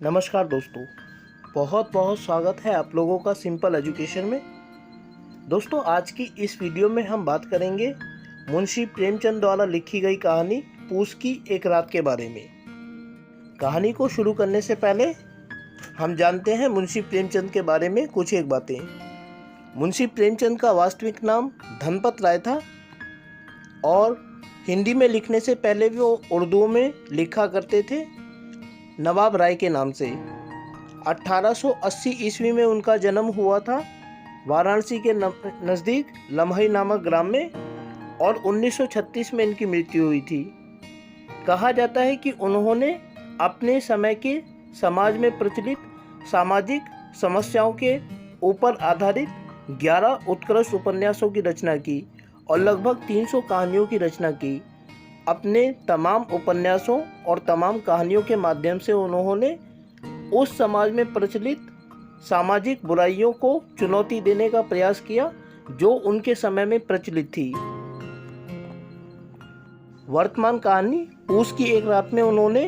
नमस्कार दोस्तों, बहुत बहुत स्वागत है आप लोगों का सिंपल एजुकेशन में। दोस्तों, आज की इस वीडियो में हम बात करेंगे मुंशी प्रेमचंद द्वारा लिखी गई कहानी पूस की एक रात के बारे में। कहानी को शुरू करने से पहले हम जानते हैं मुंशी प्रेमचंद के बारे में कुछ एक बातें। मुंशी प्रेमचंद का वास्तविक नाम धनपत राय था और हिंदी में लिखने से पहले वो उर्दू में लिखा करते थे नवाब राय के नाम से। 1880 ईस्वी में उनका जन्म हुआ था वाराणसी के नज़दीक लम्हई नामक ग्राम में और 1936 में इनकी मृत्यु हुई थी। कहा जाता है कि उन्होंने अपने समय के समाज में प्रचलित सामाजिक समस्याओं के ऊपर आधारित 11 उत्कृष्ट उपन्यासों की रचना की और लगभग 300 कहानियों की रचना की। अपने तमाम उपन्यासों और तमाम कहानियों के माध्यम से उन्होंने उस समाज में प्रचलित सामाजिक बुराइयों को चुनौती देने का प्रयास किया जो उनके समय में प्रचलित थी। वर्तमान कहानी पूस की एक रात में उन्होंने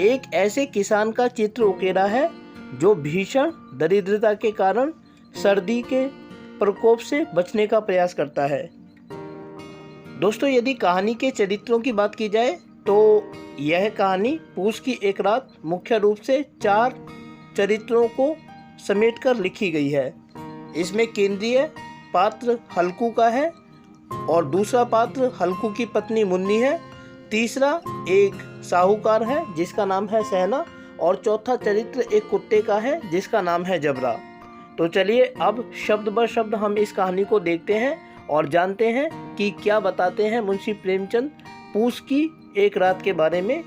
एक ऐसे किसान का चित्र उकेरा है जो भीषण दरिद्रता के कारण सर्दी के प्रकोप से बचने का प्रयास करता है। दोस्तों, यदि कहानी के चरित्रों की बात की जाए तो यह कहानी पूस की एक रात मुख्य रूप से 4 चरित्रों को समेटकर लिखी गई है। इसमें केंद्रीय पात्र हल्कू का है और दूसरा पात्र हल्कू की पत्नी मुन्नी है, तीसरा एक साहूकार है जिसका नाम है सहना और चौथा चरित्र एक कुत्ते का है जिसका नाम है जबरा। तो चलिए अब शब्द ब शब्द हम इस कहानी को देखते हैं और जानते हैं कि क्या बताते हैं मुंशी प्रेमचंद पूस की एक रात के बारे में।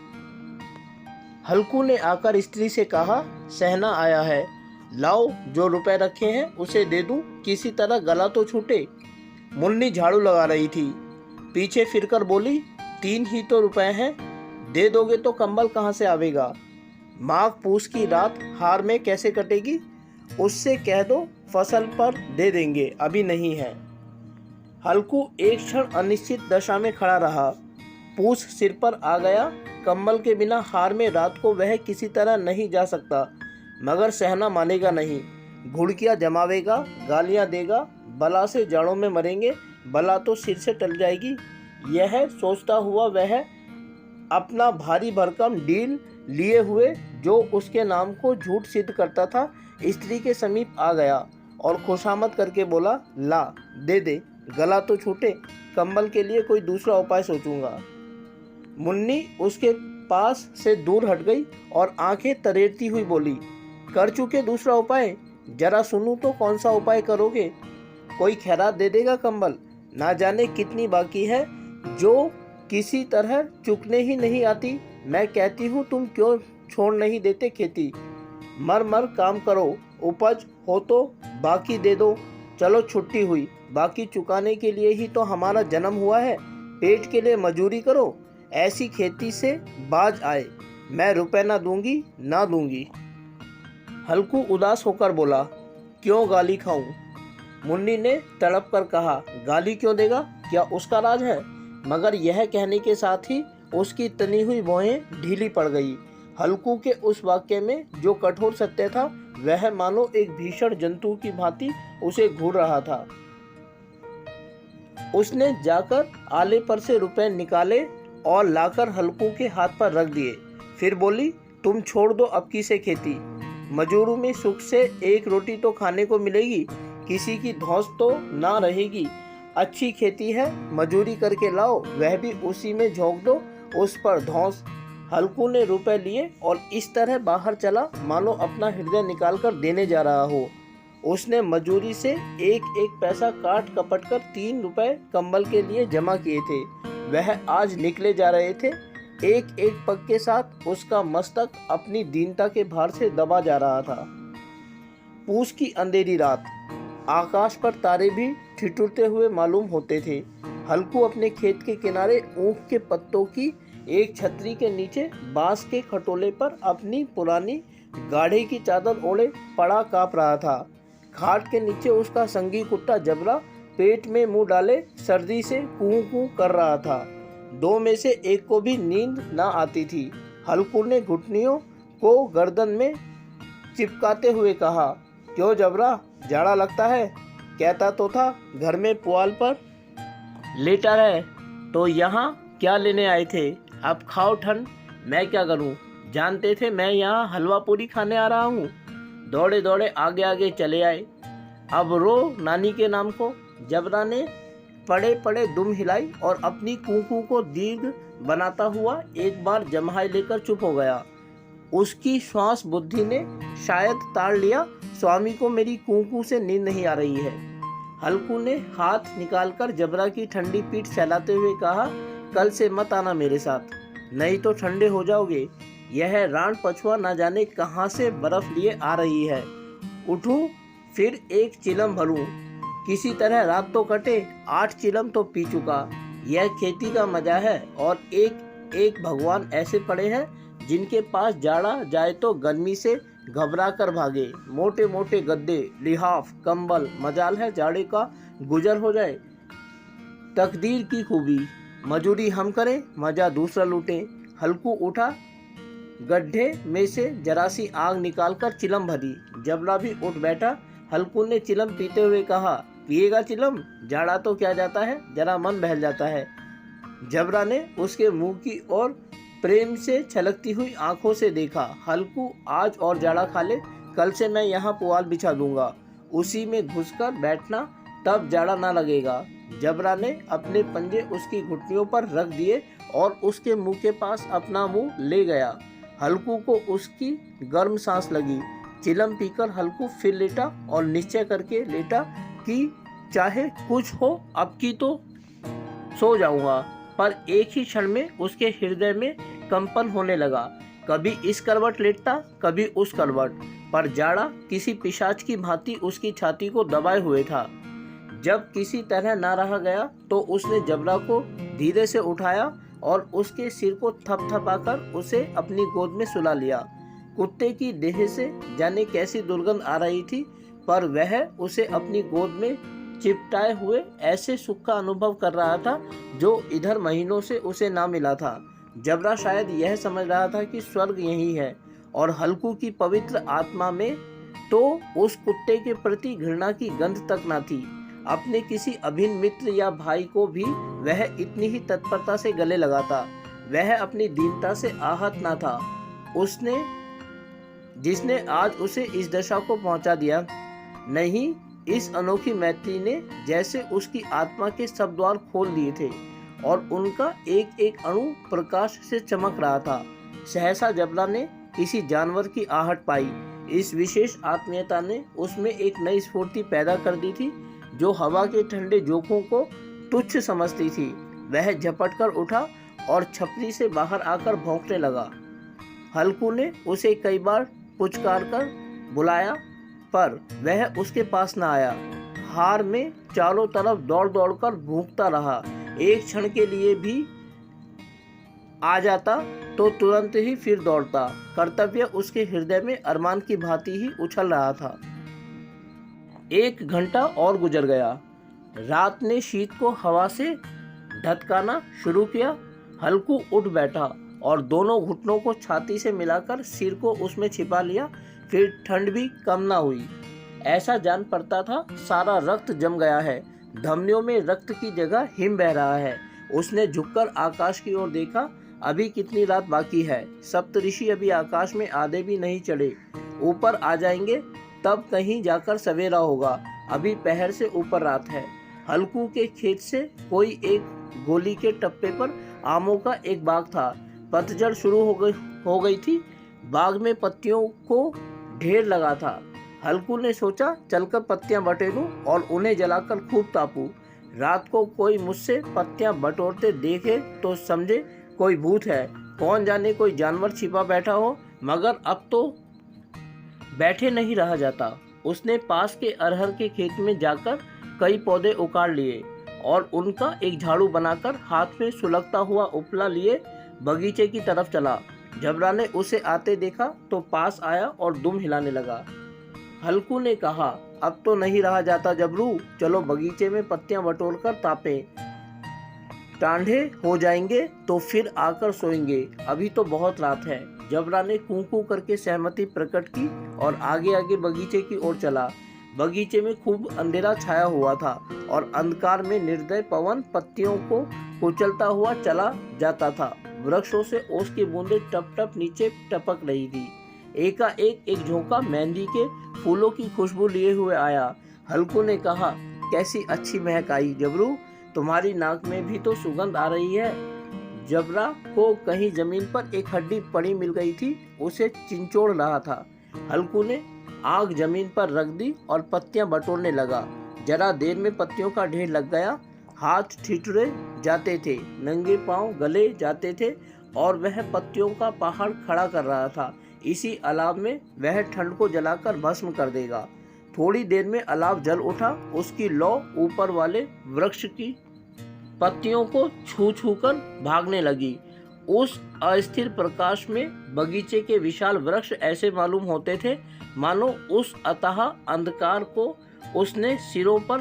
हल्कू ने आकर स्त्री से कहा, सहना आया है, लाओ जो रुपए रखे हैं उसे दे दूं, किसी तरह गला तो छूटे। मुन्नी झाड़ू लगा रही थी, पीछे फिरकर बोली, 3 ही तो रुपए हैं, दे दोगे तो कंबल कहाँ से आवेगा। माघ पूस की रात हार में कैसे कटेगी, उससे कह दो फसल पर दे देंगे, अभी नहीं है। हल्कू एक क्षण अनिश्चित दशा में खड़ा रहा। पूस सिर पर आ गया, कंबल के बिना हार में रात को वह किसी तरह नहीं जा सकता, मगर सहना मानेगा नहीं, घुड़कियाँ जमावेगा, गालियाँ देगा, बला से जाड़ों में मरेंगे, बला तो सिर से टल जाएगी। यह सोचता हुआ वह अपना भारी भरकम डील लिए हुए जो उसके नाम को झूठ सिद्ध करता था स्त्री के समीप आ गया और खुशामद करके बोला, ला दे दे, गला तो छूटे, कंबल के लिए कोई दूसरा उपाय सोचूंगा। मुन्नी उसके पास से दूर हट गई और आंखें तरेरती हुई बोली, कर चुके दूसरा उपाय, जरा सुनूं तो कौन सा उपाय करोगे। कोई खैरात दे देगा कंबल, ना जाने कितनी बाकी है जो किसी तरह चुकने ही नहीं आती। मैं कहती हूँ तुम क्यों छोड़ नहीं देते खेती, मर मर काम करो, उपज हो तो बाकी दे दो। चलो छुट्टी हुई, बाकी चुकाने के लिए ही तो हमारा जन्म हुआ है, पेट के लिए मजूरी करो, ऐसी खेती से बाज आए, मैं रुपए ना दूंगी ना दूंगी। हल्कू उदास होकर बोला, क्यों गाली खाऊं। मुन्नी ने तड़प कर कहा, गाली क्यों देगा, क्या उसका राज है। मगर यह कहने के साथ ही उसकी तनी हुई भौहें ढीली पड़ गई। हल्कू के उस वाक्य में जो कठोर सत्य था वह मानो एक भीषण जंतु की भांति उसे घूर रहा था। उसने जाकर आले पर से रुपए निकाले और लाकर हल्कू के हाथ पर रख दिए। फिर बोली, तुम छोड़ दो अब की से खेती, मजूरों में सुख से एक रोटी तो खाने को मिलेगी, किसी की धौंस तो ना रहेगी। अच्छी खेती है, मजूरी करके लाओ, वह भी उसी में झोंक दो, उस पर धौंस। हल्कू ने रुपए लिए और इस तरह बाहर चला मानो अपना हृदय निकालकर देने जा रहा हो। उसने मजूरी से एक एक पैसा काट कपट कर 3 रुपए कंबल के लिए जमा किए थे। वह आज निकले जा रहे थे। एक एक पग के साथ उसका मस्तक अपनी दीनता के भार से दबा जा रहा था। पूस की अंधेरी रात, आकाश पर तारे भी ठिठुरते हुए मालूम होते थे। हल्कू अपने खेत के किनारे ऊख के पत्तों की एक छतरी के नीचे बांस के खटोले पर अपनी पुरानी गाढ़े की चादर ओढ़े पड़ा काँप रहा था। खाट के नीचे उसका संगी कुत्ता जबरा पेट में मुंह डाले सर्दी से कूं कूं कर रहा था। 2 में से एक को भी नींद ना आती थी। हल्कू ने घुटनियों को गर्दन में चिपकाते हुए कहा, क्यों जबरा, जाड़ा लगता है? कहता तो था घर में पुआल पर लेटा रहे, तो यहाँ क्या लेने आए थे? अब खाओ ठंड, मैं क्या करूँ? जानते थे मैं यहाँ हलवा पूरी खाने आ रहा हूँ? दौड़े दौड़े आगे आगे चले आए। अब रो नानी के नाम को। जबरा ने पड़े पड़े दुम हिलाई और अपनी कूकू को दीर्घ बनाता हुआ एक बार जम्हाई लेकर चुप हो गया। उसकी श्वास बुद्धि ने शायद ताड़ लिया, स्वामी को मेरी कूकू से नींद नहीं आ रही है। हल्कू ने हाथ निकालकर जबरा की ठंडी पीठ सहलाते हुए कहा, कल से मत आना मेरे साथ, नहीं तो ठंडे हो जाओगे। यह रान पछुआ न जाने कहाँ से बर्फ लिए आ रही है। उठूं फिर एक चिलम भरूं, किसी तरह रात तो कटे। 8 चिलम तो पी चुका। यह खेती का मजा है। और एक एक भगवान ऐसे पड़े हैं जिनके पास जाड़ा जाए तो गर्मी से घबरा कर भागे। मोटे मोटे गद्दे, लिहाफ, कंबल, मजाल है जाड़े का गुजर हो जाए। तकदीर की खूबी, मजूरी हम करें, मजा दूसरा लूटें। हल्कू उठा, गड्ढे में से जरा सी आग निकालकर चिलम भरी। जबरा भी उठ बैठा। हल्कू ने चिलम पीते हुए कहा, पिएगा चिलम? जाड़ा तो क्या जाता है, जरा मन बहल जाता है। जबरा ने उसके मुंह की ओर प्रेम से छलकती हुई आंखों से देखा। हल्कू, आज और जाड़ा खा ले, कल से मैं यहाँ पुआल बिछा दूंगा, उसी में घुसकर बैठना, तब जाड़ा ना लगेगा। जबरा ने अपने पंजे उसकी घुटनियों पर रख दिए और उसके मुंह के पास अपना मुंह ले गया। हल्कू को उसकी गर्म सांस लगी। चिलम पीकर हल्कू फिर लेटा और निश्चय करके लेटा कि चाहे कुछ हो, अब की तो सो जाऊंगा। पर एक ही क्षण में उसके हृदय में कंपन होने लगा। कभी इस करवट लेटता, कभी उस करवट, पर जाड़ा किसी पिशाच की भांति उसकी छाती को दबाए हुए था। जब किसी तरह ना रहा गया तो उसने जबरा को धीरे से उठाया और उसके सिर को थपथपाकर उसे अपनी गोद में सुला लिया। कुत्ते की देह से जाने कैसी दुर्गंध आ रही थी, पर वह उसे अपनी गोद में चिपटाए हुए ऐसे सुख का अनुभव कर रहा था जो इधर महीनों से उसे ना मिला था। जबरा शायद यह समझ रहा था कि स्वर्ग यही है, और हल्कू की पवित्र आत्मा में तो उस कुत्ते के प्रति घृणा की गंध तक न थी। अपने किसी अभिन्न मित्र या भाई को भी वह इतनी ही तत्परता से गले लगाता। वह अपनी दीनता से आहत न था, उसने जिसने आज उसे इस दशा को पहुंचा दिया। नहीं, इस अनोखी मैत्री ने जैसे उसकी आत्मा के सब द्वार खोल दिए थे और उनका एक एक अणु प्रकाश से चमक रहा था। सहसा जबरा ने किसी जानवर की आहट पाई। इस विशेष आत्मीयता ने उसमें एक नई स्फूर्ति पैदा कर दी थी जो हवा के ठंडे झोंकों को तुच्छ समझती थी। वह झपट कर उठा और छपरी से बाहर आकर भौंकने लगा। हल्कू ने उसे कई बार पुचकार कर बुलाया, पर वह उसके पास न आया। हार में चारों तरफ दौड़ दौड़ कर भूखता रहा। एक क्षण के लिए भी आ जाता तो तुरंत ही फिर दौड़ता। कर्तव्य उसके हृदय में अरमान की भांति ही उछल रहा था। 1 घंटा और गुजर गया। रात ने शीत को हवा से धतकाना शुरू किया। हल्कू उठ बैठा और दोनों घुटनों को छाती से मिलाकर सिर को उसमें छिपा लिया। फिर ठंड भी कम ना हुई। ऐसा जान पड़ता था सारा रक्त जम गया है, धमनियों में रक्त की जगह हिम बह रहा है। उसने झुककर आकाश की ओर देखा। अभी कितनी रात बाकी है। सप्तऋषि अभी आकाश में आधे भी नहीं चढ़े। ऊपर आ जाएंगे तब कहीं जाकर सवेरा होगा। अभी पहर से ऊपर रात है। हल्कू के खेत से कोई एक गोली के टप्पे पर आमों का एक बाग था। पतझड़ शुरू हो गई थी। बाग में पत्तियों को ढेर लगा था। हल्कू ने सोचा चलकर पत्तियां बटोरूं और उन्हें जलाकर खूब तापूं। रात को कोई मुझसे पत्तियां बटोरते देखे तो समझे कोई भूत है, कौन जाने कोई जानवर छिपा बैठा हो, मगर अब तो बैठे नहीं रहा जाता। उसने पास के अरहर के खेत में जाकर कई पौधे उखाड़ लिए और उनका एक झाड़ू बनाकर हाथ में सुलगता हुआ उपला लिए बगीचे की तरफ चला। जबरा ने उसे आते देखा तो पास आया और दुम हिलाने लगा। हल्कू ने कहा, अब तो नहीं रहा जाता जबरू, चलो बगीचे में पत्तियां बटोर कर तापें। ठंडे हो जाएंगे तो फिर आकर सोएंगे, अभी तो बहुत रात है। जबरा ने कूं कूं करके सहमति प्रकट की और आगे आगे बगीचे की ओर चला। बगीचे में खूब अंधेरा छाया हुआ था और अंधकार में निर्दय पवन पत्तियों को कुचलता हुआ चला जाता था। वृक्षों से ओस की बूंदें टप टप नीचे टपक रही थी। एकाएक एक झोंका मेहंदी के फूलों की खुशबू लिए हुए आया। हल्कू ने कहा, कैसी अच्छी महक आई जबरू, तुम्हारी नाक में भी तो सुगंध आ रही है। जबरा को कहीं जमीन पर एक हड्डी पड़ी मिल गई थी, उसे चिंचोड़ रहा था। हल्कू ने आग जमीन पर रख दी और पत्तियां बटोरने लगा। जरा देर में पत्तियों का ढेर लग गया। हाथ ठिठुरे जाते थे, नंगे पांव गले जाते थे और वह पत्तियों का पहाड़ खड़ा कर रहा था। इसी अलाव में वह ठंड को जलाकर भस्म कर देगा। थोड़ी देर में अलाव जल उठा। उसकी लौ ऊपर वाले वृक्ष की पत्तियों को छू छू कर भागने लगी। उस अस्थिर प्रकाश में बगीचे के विशाल वृक्ष ऐसे मालूम होते थे मानो उस अथाह अंधकार को उसने सिरों पर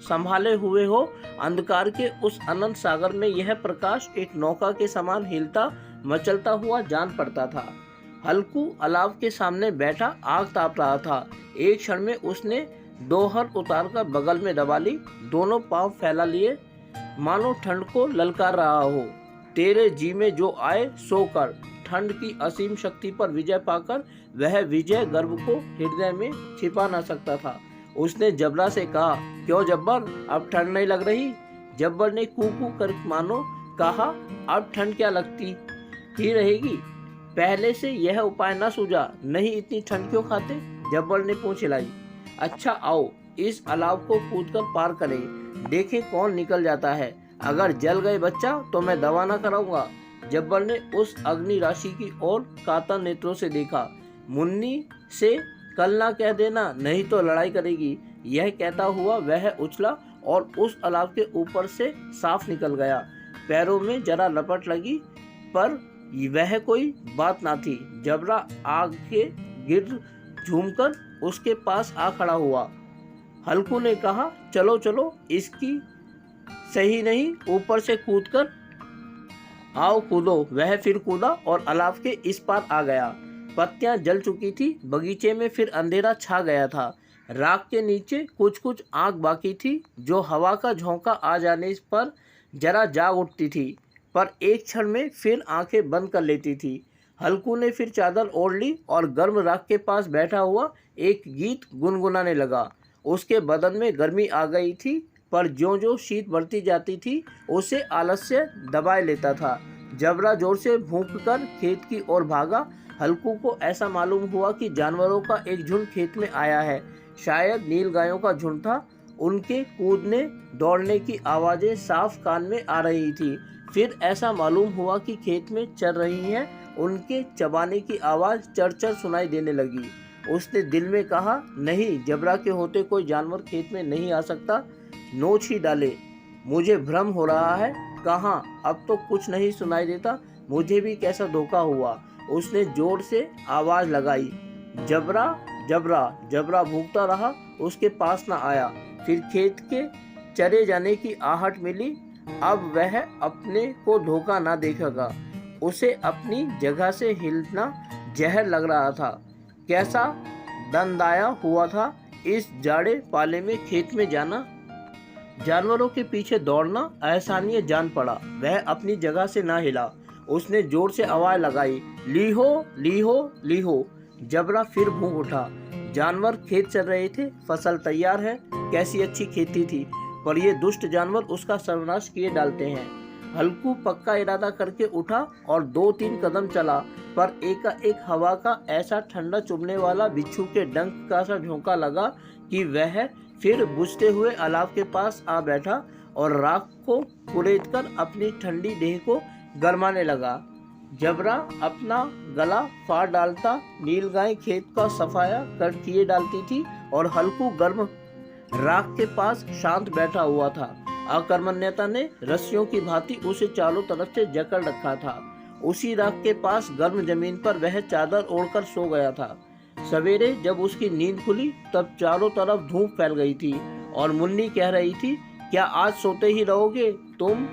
संभाले हुए हो। अंधकार के उस अनंत सागर में यह प्रकाश एक नौका के समान हिलता मचलता हुआ जान पड़ता था। हल्कू अलाव के सामने बैठा आग ताप रहा था। एक क्षण में उसने दोहर उतारकर बगल में दबा ली, दोनों पांव फैला लिए मानो ठंड को ललकार रहा हो। तेरे जी में जो आए सो कर। ठंड की असीम शक्ति पर विजय पाकर वह विजय गर्व को हृदय में छिपा न सकता था। उसने जबरा से कहा, क्यों जब्बर, अब ठंड नहीं लग रही? जब्बर ने कू कू कर मानो कहा, अब ठंड क्या लगती ही रहेगी, पहले से यह उपाय न सूझा, नहीं इतनी ठंड क्यों खाते? जब्बर ने पूंछ हिलाई। अच्छा आओ इस अलाव को कूदकर पार करें, देखें कौन निकल जाता है। अगर जल गए बच्चा तो मैं दवा न कराऊंगा। जब्बर ने उस अग्नि राशि की ओर कातर नेत्रों से देखा। मुन्नी से कल ना कह देना, नहीं तो लड़ाई करेगी। यह कहता हुआ वह उछला और उस अलाव के ऊपर से साफ निकल गया। पैरों में जरा लपट लगी पर वह कोई बात ना थी। जबरा आग के गिर्द झूमकर उसके पास आ खड़ा हुआ। हल्कू ने कहा, चलो चलो इसकी सही नहीं, ऊपर से कूदकर आओ कूदो। वह फिर कूदा और अलाव के इस पार आ गया। पत्तियां जल चुकी थी। बगीचे में फिर अंधेरा छा गया था। राख के नीचे कुछ कुछ आग बाकी थी जो हवा का झोंका आ जाने पर जरा जाग उठती थी, पर एक क्षण में फिर आंखें बंद कर लेती थी। हल्कू ने फिर चादर ओढ़ ली और गर्म राख के पास बैठा हुआ एक गीत गुनगुनाने लगा। उसके बदन में गर्मी आ गई थी, पर ज्यों-ज्यों शीत बढ़ती जाती थी उसे आलस्य दबाए लेता था। जबरा जोर से भूंककर खेत की ओर भागा। हल्कू को ऐसा मालूम हुआ कि जानवरों का एक झुंड खेत में आया है। शायद नील गायों का झुंड था। उनके कूदने दौड़ने की आवाज़ें साफ कान में आ रही थी। फिर ऐसा मालूम हुआ कि खेत में चर रही हैं। उनके चबाने की आवाज़ चर-चर सुनाई देने लगी। उसने दिल में कहा, नहीं, जबरा के होते कोई जानवर खेत में नहीं आ सकता। नोच ही डाले, मुझे भ्रम हो रहा है। कहाँ, अब तो कुछ नहीं सुनाई देता। मुझे भी कैसा धोखा हुआ। उसने जोर से आवाज़ लगाई, जबरा जबरा। जबरा भूखता रहा, उसके पास न आया। फिर खेत के चरे जाने की आहट मिली। अब वह अपने को धोखा ना देखेगा। उसे अपनी जगह से हिलना जहर लग रहा था। कैसा दंदाया हुआ था इस जाड़े पाले में खेत में जाना। जानवरों के पीछे दौड़ना असहनीय जान पड़ा। वह अपनी जगह से ना हिला। उसने जोर से आवाज़ लगाई, लीहो लीहो लीहो। जबरा फिर भूख उठा। जानवर खेत चल रहे थे। फसल तैयार है। कैसी अच्छी खेती थी, पर ये दुष्ट जानवर उसका सर्वनाश किए डालते हैं। हल्कू पक्का इरादा करके उठा और 2-3 कदम चला, पर एकाएक हवा का ऐसा ठंडा चुभने वाला बिच्छू के डंक का सा झोंका लगा कि वह फिर बुझते हुए अलाव के पास आ बैठा और राख को कुरेदकर अपनी ठंडी देह को गरमाने लगा। जबरा अपना गला फाड़ डालता, नीलगाय खेत का सफाया कर किए डालती थी और हल्कू गर्म राख के पास शांत बैठा हुआ था। अकर्मण्यता ने रस्सियों की भांति उसे चारों तरफ से जकड़ रखा था। उसी राख के पास गर्म जमीन पर वह चादर ओढ़कर सो गया था। सवेरे जब उसकी नींद खुली तब चारों तरफ धूप फैल गई थी और मुन्नी कह रही थी, क्या आज सोते ही रहोगे तुम?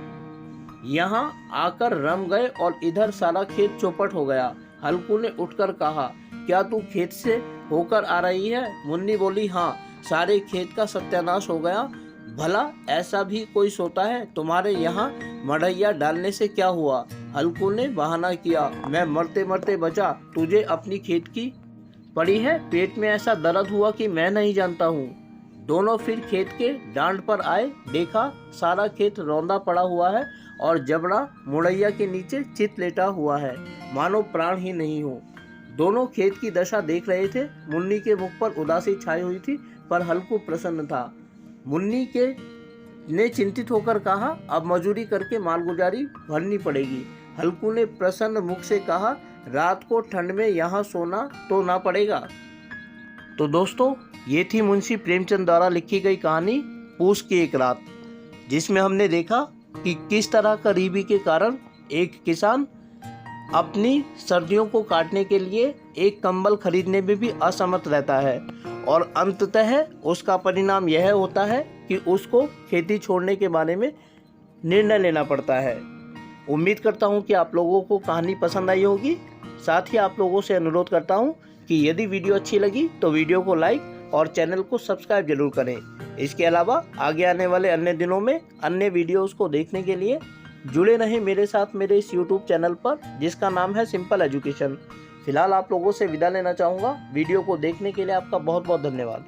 यहाँ आकर रम गए और इधर सारा खेत चौपट हो गया। हल्कू ने उठकर कहा, क्या तू खेत से होकर आ रही है? मुन्नी बोली, हाँ, सारे खेत का सत्यानाश हो गया। भला ऐसा भी कोई सोता है? तुम्हारे यहाँ मड़ैया डालने से क्या हुआ? हल्कू ने बहाना किया, मैं मरते मरते बचा, तुझे अपनी खेत की पड़ी है? पेट में ऐसा दर्द हुआ कि मैं नहीं जानता हूँ। दोनों फिर खेत के डांड पर आए। देखा सारा खेत रौंदा पड़ा हुआ है और जबड़ा मुड़ैया के नीचे चित लेटा हुआ है, मानो प्राण ही नहीं हो। दोनों खेत की दशा देख रहे थे। मुन्नी के मुख पर उदासी छाई हुई थी, पर हल्कू प्रसन्न था। मुन्नी के ने चिंतित होकर कहा, अब मजूरी करके मालगुजारी भरनी पड़ेगी। हल्कू ने प्रसन्न मुख से कहा, रात को ठंड में यहाँ सोना तो ना पड़ेगा। तो दोस्तों, ये थी मुंशी प्रेमचंद द्वारा लिखी गई कहानी पूस की एक रात, जिसमें हमने देखा कि किस तरह करीबी के कारण एक किसान अपनी सर्दियों को काटने के लिए एक कंबल खरीदने में भी असमर्थ रहता है और अंततः उसका परिणाम यह होता है कि उसको खेती छोड़ने के बारे में निर्णय लेना पड़ता है। उम्मीद करता हूँ कि आप लोगों को कहानी पसंद आई होगी। साथ ही आप लोगों से अनुरोध करता हूँ कि यदि वीडियो अच्छी लगी तो वीडियो को लाइक और चैनल को सब्सक्राइब जरूर करें। इसके अलावा आगे आने वाले अन्य दिनों में अन्य वीडियोस को देखने के लिए जुड़े रहें मेरे साथ मेरे इस YouTube चैनल पर, जिसका नाम है सिंपल एजुकेशन। फिलहाल आप लोगों से विदा लेना चाहूँगा। वीडियो को देखने के लिए आपका बहुत बहुत धन्यवाद।